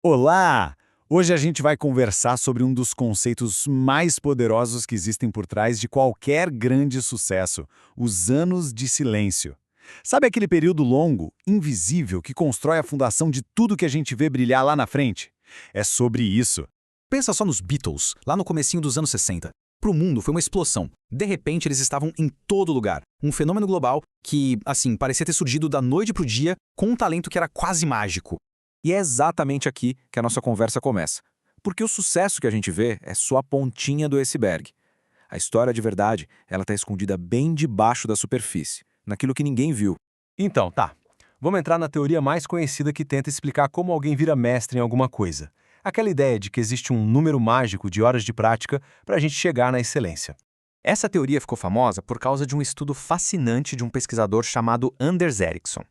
Olá! Hoje a gente vai conversar sobre um dos conceitos mais poderosos que existem por trás de qualquer grande sucesso: os anos de silêncio. Sabe aquele período longo, invisível, que constrói a fundação de tudo que a gente vê brilhar lá na frente? É sobre isso. Pensa só nos Beatles, lá no comecinho dos anos 60. Para o mundo foi uma explosão. De repente eles estavam em todo lugar. Um fenômeno global que, assim, parecia ter surgido da noite para o dia com um talento que era quase mágico. E é exatamente aqui que a nossa conversa começa. Porque o sucesso que a gente vê é só a pontinha do iceberg. A história de verdade, ela está escondida bem debaixo da superfície, naquilo que ninguém viu. Então, tá. Vamos entrar na teoria mais conhecida que tenta explicar como alguém vira mestre em alguma coisa. Aquela ideia de que existe um número mágico de horas de prática para a gente chegar na excelência. Essa teoria ficou famosa por causa de um estudo fascinante de um pesquisador chamado Anders Ericsson.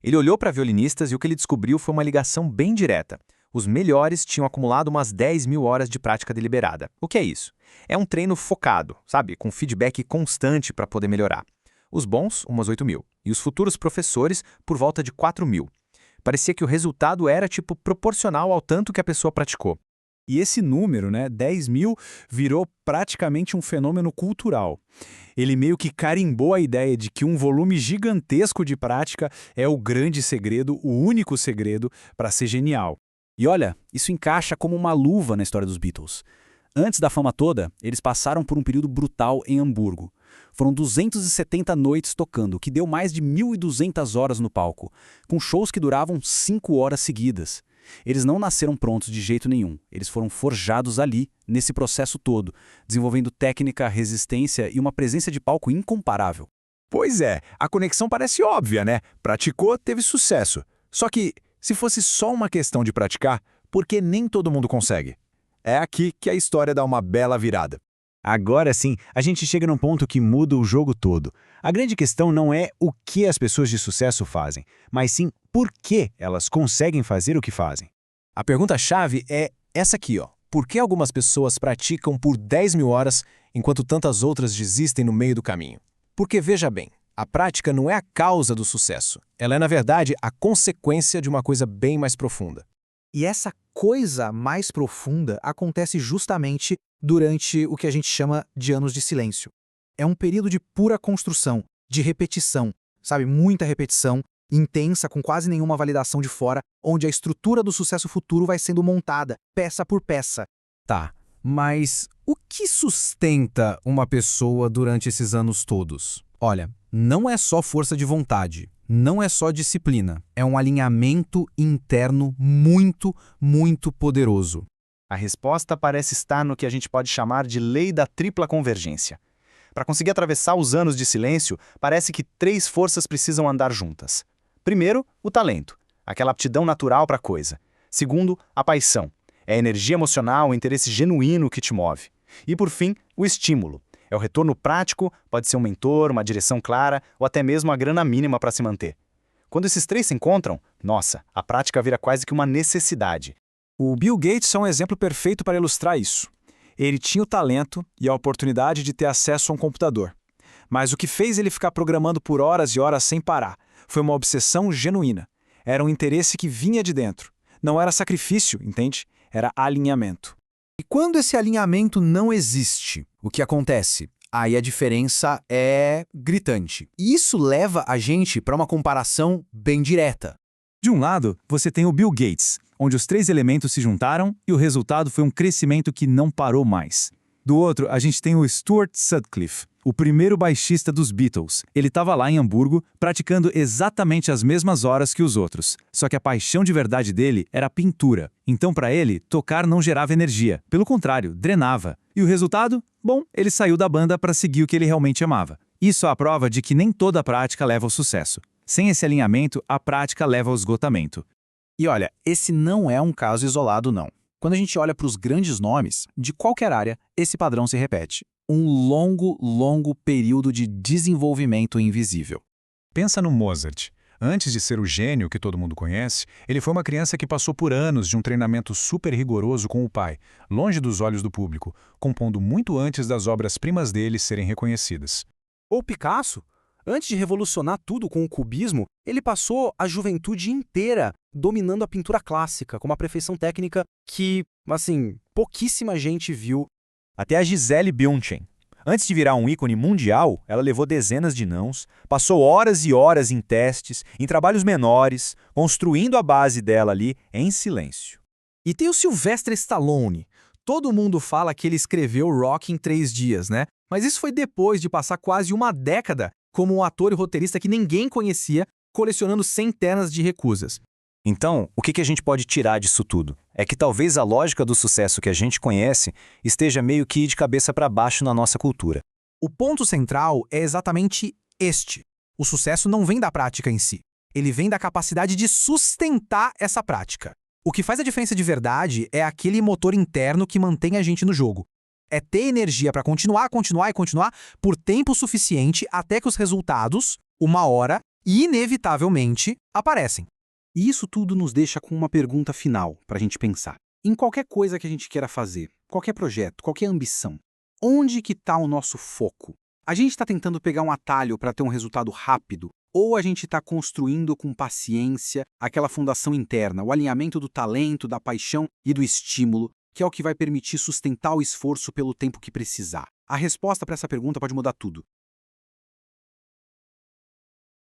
Ele olhou para violinistas e o que ele descobriu foi uma ligação bem direta. Os melhores tinham acumulado umas 10 mil horas de prática deliberada. O que é isso? É um treino focado, sabe? Com feedback constante para poder melhorar. Os bons, umas 8 mil. E os futuros professores, por volta de 4 mil. Parecia que o resultado era, proporcional ao tanto que a pessoa praticou. E esse número, 10 mil, virou praticamente um fenômeno cultural. Ele meio que carimbou a ideia de que um volume gigantesco de prática é o grande segredo, o único segredo para ser genial. E olha, isso encaixa como uma luva na história dos Beatles. Antes da fama toda, eles passaram por um período brutal em Hamburgo. Foram 270 noites tocando, o que deu mais de 1.200 horas no palco, com shows que duravam 5 horas seguidas. Eles não nasceram prontos de jeito nenhum, eles foram forjados ali, nesse processo todo, desenvolvendo técnica, resistência e uma presença de palco incomparável. Pois é, a conexão parece óbvia, né? Praticou, teve sucesso. Só que, se fosse só uma questão de praticar, por que nem todo mundo consegue? É aqui que a história dá uma bela virada. Agora sim, a gente chega num ponto que muda o jogo todo. A grande questão não é o que as pessoas de sucesso fazem, mas sim por que elas conseguem fazer o que fazem. A pergunta-chave é essa aqui, ó. Por que algumas pessoas praticam por 10 mil horas enquanto tantas outras desistem no meio do caminho? Porque, veja bem, a prática não é a causa do sucesso. Ela é, na verdade, a consequência de uma coisa bem mais profunda. E essa coisa mais profunda acontece justamente durante o que a gente chama de anos de silêncio. É um período de pura construção, de repetição, sabe? Muita repetição, intensa, com quase nenhuma validação de fora, onde a estrutura do sucesso futuro vai sendo montada, peça por peça. Tá, mas o que sustenta uma pessoa durante esses anos todos? Olha, não é só força de vontade, não é só disciplina, é um alinhamento interno muito, muito poderoso. A resposta parece estar no que a gente pode chamar de lei da tripla convergência. Para conseguir atravessar os anos de silêncio, parece que 3 forças precisam andar juntas. Primeiro, o talento, aquela aptidão natural para a coisa. Segundo, a paixão, é a energia emocional, o interesse genuíno que te move. E por fim, o estímulo. É o retorno prático, pode ser um mentor, uma direção clara ou até mesmo a grana mínima para se manter. Quando esses 3 se encontram, nossa, a prática vira quase que uma necessidade. O Bill Gates é um exemplo perfeito para ilustrar isso. Ele tinha o talento e a oportunidade de ter acesso a um computador. Mas o que fez ele ficar programando por horas e horas sem parar foi uma obsessão genuína. Era um interesse que vinha de dentro. Não era sacrifício, entende? Era alinhamento. E quando esse alinhamento não existe, o que acontece? Aí a diferença é gritante. E isso leva a gente para uma comparação bem direta. De um lado, você tem o Bill Gates, onde os 3 elementos se juntaram e o resultado foi um crescimento que não parou mais. Do outro, a gente tem o Stuart Sutcliffe, o primeiro baixista dos Beatles. Ele estava lá em Hamburgo, praticando exatamente as mesmas horas que os outros. Só que a paixão de verdade dele era a pintura. Então, para ele, tocar não gerava energia. Pelo contrário, drenava. E o resultado? Bom, ele saiu da banda para seguir o que ele realmente amava. Isso é a prova de que nem toda prática leva ao sucesso. Sem esse alinhamento, a prática leva ao esgotamento. E olha, esse não é um caso isolado, não. Quando a gente olha para os grandes nomes, de qualquer área, esse padrão se repete. Um longo, longo período de desenvolvimento invisível. Pensa no Mozart. Antes de ser o gênio que todo mundo conhece, ele foi uma criança que passou por anos de um treinamento super rigoroso com o pai, longe dos olhos do público, compondo muito antes das obras-primas dele serem reconhecidas. Ou Picasso. Antes de revolucionar tudo com o cubismo, ele passou a juventude inteira dominando a pintura clássica, com uma perfeição técnica que, assim, pouquíssima gente viu. Até a Gisele Bündchen. Antes de virar um ícone mundial, ela levou dezenas de nãos, passou horas e horas em testes, em trabalhos menores, construindo a base dela ali em silêncio. E tem o Sylvester Stallone. Todo mundo fala que ele escreveu Rock em 3 dias, né? Mas isso foi depois de passar quase uma década como um ator e roteirista que ninguém conhecia, colecionando centenas de recusas. Então, o que a gente pode tirar disso tudo? É que talvez a lógica do sucesso que a gente conhece esteja meio que de cabeça para baixo na nossa cultura. O ponto central é exatamente este. O sucesso não vem da prática em si. Ele vem da capacidade de sustentar essa prática. O que faz a diferença de verdade é aquele motor interno que mantém a gente no jogo. É ter energia para continuar por tempo suficiente até que os resultados, uma hora, inevitavelmente, aparecem. E isso tudo nos deixa com uma pergunta final para a gente pensar. Em qualquer coisa que a gente queira fazer, qualquer projeto, qualquer ambição, onde que está o nosso foco? A gente está tentando pegar um atalho para ter um resultado rápido? Ou a gente está construindo com paciência aquela fundação interna, o alinhamento do talento, da paixão e do estímulo, que é o que vai permitir sustentar o esforço pelo tempo que precisar? A resposta para essa pergunta pode mudar tudo.